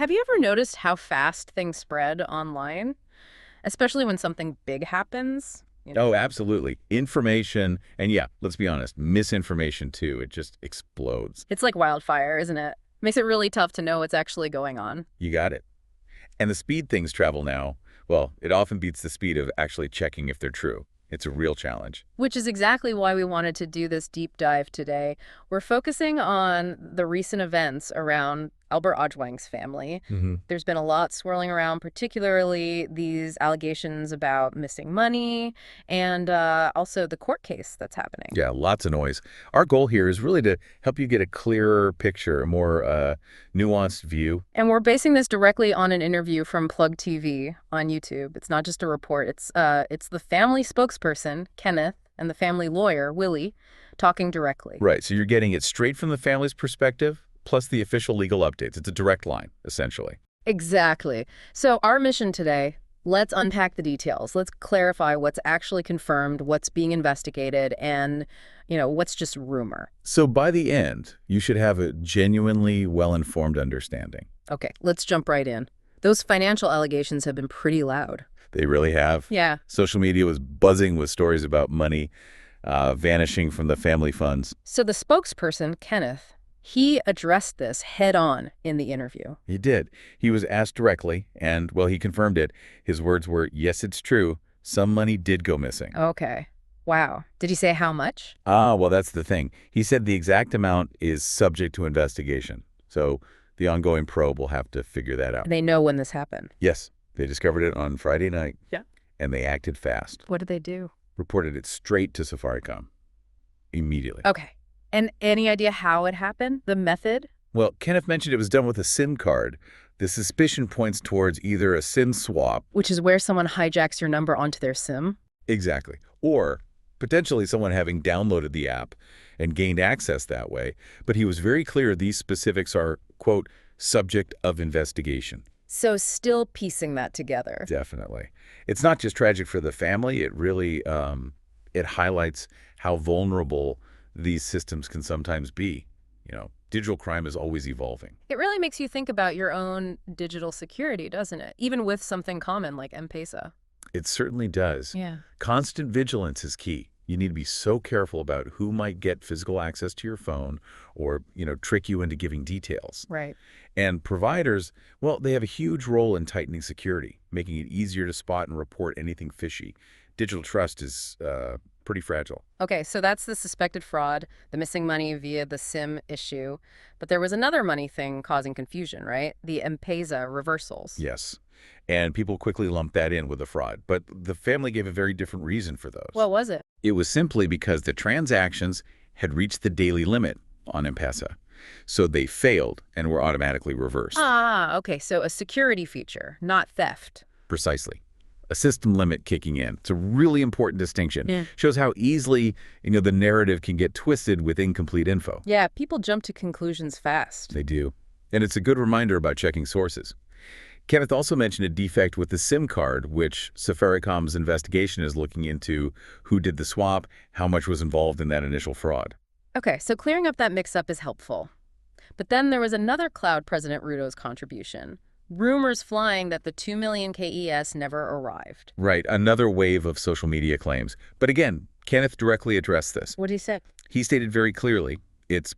Have you ever noticed how fast things spread online, especially when something big happens? Oh, absolutely. Information, and yeah, let's be honest, misinformation too. It just explodes. It's like wildfire, isn't it? Makes it really tough to know what's actually going on. You got it. And the speed things travel now, well, it often beats the speed of actually checking if they're true. It's a real challenge. Which is exactly why we wanted to do this deep dive today. We're focusing on the recent events around Albert Ojwang's family. hmm There's been a lot swirling around, particularly these allegations about missing money and also the court case that's happening. Yeah, lots of noise. Our goal here is really to help you get a clearer picture, a more nuanced view. And we're basing this directly on an interview from Plug TV on YouTube. It's not just a report. It's the family spokesperson, Kenneth, and the family lawyer, Willie, talking directly. Right, so you're getting it straight from the family's perspective, plus the official legal updates. It's a direct line, essentially. Exactly. So our mission today, let's unpack the details. Let's clarify what's actually confirmed, what's being investigated, and, what's just rumor. So by the end, you should have a genuinely well-informed understanding. Okay, let's jump right in. Those financial allegations have been pretty loud. They really have. Yeah. Social media was buzzing with stories about money vanishing from the family funds. So the spokesperson, Kenneth, he addressed this head on in the interview. He did. He was asked directly, and, well, he confirmed it. His words were, yes, it's true. Some money did go missing. Okay. Wow. Did he say how much? Well, that's the thing. He said the exact amount is subject to investigation. So the ongoing probe will have to figure that out. They know when this happened. Yes, they discovered it on Friday night. Yeah. And they acted fast. What did they do? Reported it straight to Safaricom. Immediately. Okay. And any idea how it happened? The method? Well, Kenneth mentioned it was done with a SIM card. The suspicion points towards either a SIM swap. Which is where someone hijacks your number onto their SIM? Exactly. Or potentially someone having downloaded the app and gained access that way. But he was very clear these specifics are, quote, subject of investigation. So still piecing that together. Definitely. It's not just tragic for the family. It really it highlights how vulnerable these systems can sometimes be. Digital crime is always evolving. It really makes you think about your own digital security, doesn't it? Even with something common like M-Pesa. It certainly does. Yeah. Constant vigilance is key. You need to be so careful about who might get physical access to your phone or, trick you into giving details. Right. And providers, well, they have a huge role in tightening security, making it easier to spot and report anything fishy. Digital trust is pretty fragile. Okay, so that's the suspected fraud, the missing money via the SIM issue. But there was another money thing causing confusion, right? The M-Pesa reversals. Yes. And people quickly lumped that in with the fraud. But the family gave a very different reason for those. What was it? It was simply because the transactions had reached the daily limit on M-Pesa. So they failed and were automatically reversed. Ah, okay, so a security feature, not theft. Precisely. A system limit kicking in. It's a really important distinction. Yeah. Shows how easily, the narrative can get twisted with incomplete info. Yeah, people jump to conclusions fast. They do. And it's a good reminder about checking sources. Kenneth also mentioned a defect with the SIM card, which Safaricom's investigation is looking into who did the swap, how much was involved in that initial fraud. Okay, so clearing up that mix-up is helpful. But then there was another cloud President Ruto's contribution. Rumors flying that the 2 million KES never arrived. Right, another wave of social media claims. But again, Kenneth directly addressed this. What did he say? He stated very clearly, it's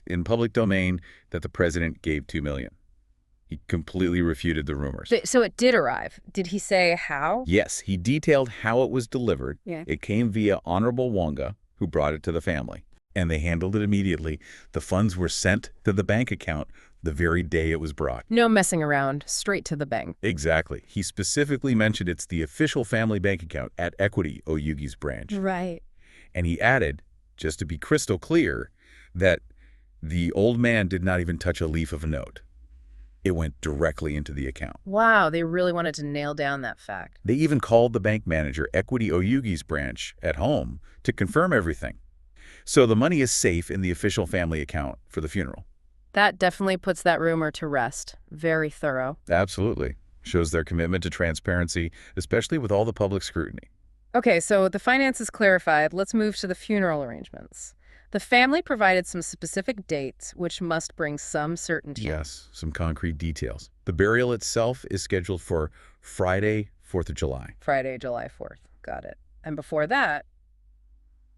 in public domain that the president gave 2 million. He completely refuted the rumors. So it did arrive. Did he say how? Yes, he detailed how it was delivered. Yeah. It came via Honorable Wonga, who brought it to the family. And they handled it immediately. The funds were sent to the bank account the very day it was brought. No messing around, straight to the bank. Exactly. He specifically mentioned it's the official family bank account at Equity Oyugi's branch. Right. And he added, just to be crystal clear, that the old man did not even touch a leaf of a note. It went directly into the account. Wow, they really wanted to nail down that fact. They even called the bank manager, Equity Oyugi's branch, at home to confirm everything. So the money is safe in the official family account for the funeral. That definitely puts that rumor to rest. Very thorough. Absolutely. Shows their commitment to transparency, especially with all the public scrutiny. Okay, so the finance is clarified. Let's move to the funeral arrangements. The family provided some specific dates, which must bring some certainty. Yes, some concrete details. The burial itself is scheduled for Friday, 4th of July. Friday, July 4th. Got it. And before that,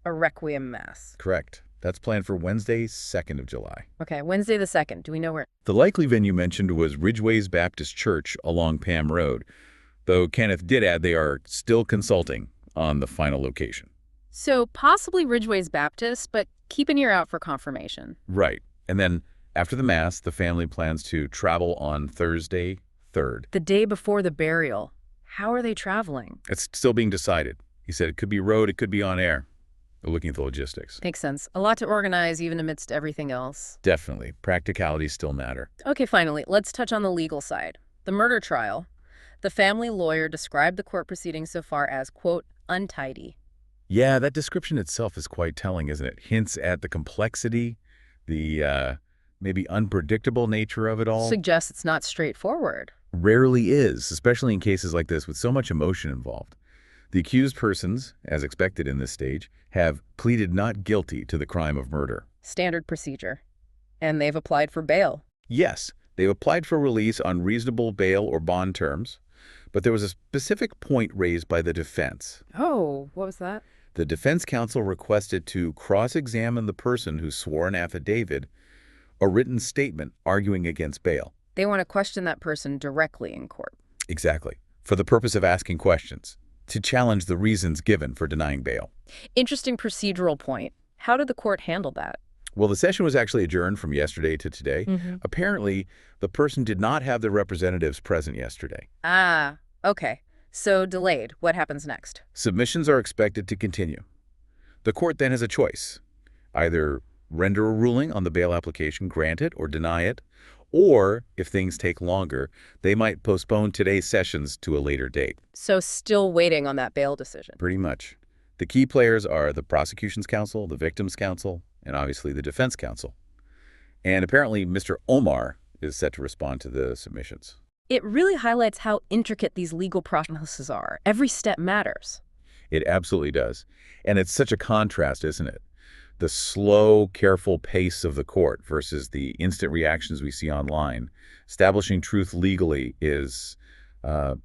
a Requiem Mass. Correct. That's planned for Wednesday, 2nd of July. Okay, Wednesday the 2nd. Do we know where? The likely venue mentioned was Ridgeways Baptist Church along Pam Road, though Kenneth did add they are still consulting on the final location. So possibly Ridgeway's Baptist, but keep an ear out for confirmation. Right. And then after the Mass, the family plans to travel on Thursday, 3rd. The day before the burial. How are they traveling? It's still being decided. He said it could be road, it could be on air. They're looking at the logistics. Makes sense. A lot to organize even amidst everything else. Definitely. Practicalities still matter. Okay, finally, let's touch on the legal side. The murder trial. The family lawyer described the court proceedings so far as, quote, untidy. Yeah, that description itself is quite telling, isn't it? Hints at the complexity, the maybe unpredictable nature of it all. Suggests it's not straightforward. Rarely is, especially in cases like this with so much emotion involved. The accused persons, as expected in this stage, have pleaded not guilty to the crime of murder. Standard procedure. And they've applied for bail. Yes, they've applied for release on reasonable bail or bond terms, but there was a specific point raised by the defense. Oh, what was that? The defense counsel requested to cross-examine the person who swore an affidavit, a written statement arguing against bail. They want to question that person directly in court. Exactly. For the purpose of asking questions, to challenge the reasons given for denying bail. Interesting procedural point. How did the court handle that? Well, the session was actually adjourned from yesterday to today. Apparently, the person did not have their representatives present yesterday. Ah, okay. So delayed. What happens next? Submissions are expected to continue. The court then has a choice. Either render a ruling on the bail application, grant it or deny it, or, if things take longer, they might postpone today's sessions to a later date. So still waiting on that bail decision. Pretty much. The key players are the prosecution's counsel, the victim's counsel, and obviously the defense counsel. And apparently Mr. Omar is set to respond to the submissions. It really highlights how intricate these legal processes are. Every step matters. It absolutely does. And it's such a contrast, isn't it? The slow, careful pace of the court versus the instant reactions we see online. Establishing truth legally is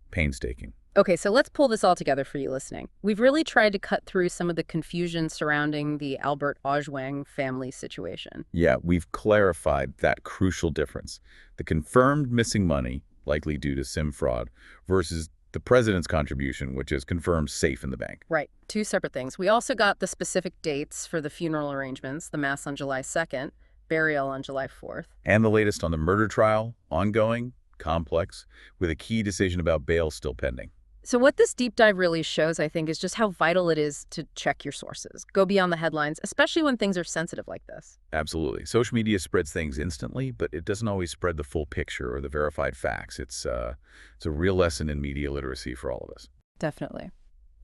painstaking. Okay, so let's pull this all together for you listening. We've really tried to cut through some of the confusion surrounding the Albert Ojwang family situation. Yeah, we've clarified that crucial difference. The confirmed missing money, likely due to SIM fraud, versus the president's contribution, which is confirmed safe in the bank. Right, two separate things. We also got the specific dates for the funeral arrangements, the Mass on July 2nd, burial on July 4th. And the latest on the murder trial, ongoing, complex, with a key decision about bail still pending. So what this deep dive really shows, I think, is just how vital it is to check your sources. Go beyond the headlines, especially when things are sensitive like this. Absolutely. Social media spreads things instantly, but it doesn't always spread the full picture or the verified facts. It's a real lesson in media literacy for all of us. Definitely.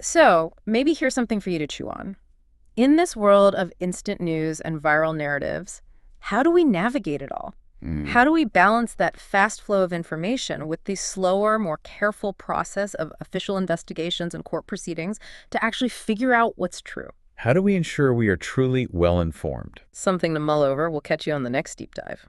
So maybe here's something for you to chew on. In this world of instant news and viral narratives, how do we navigate it all? How do we balance that fast flow of information with the slower, more careful process of official investigations and court proceedings to actually figure out what's true? How do we ensure we are truly well-informed? Something to mull over. We'll catch you on the next deep dive.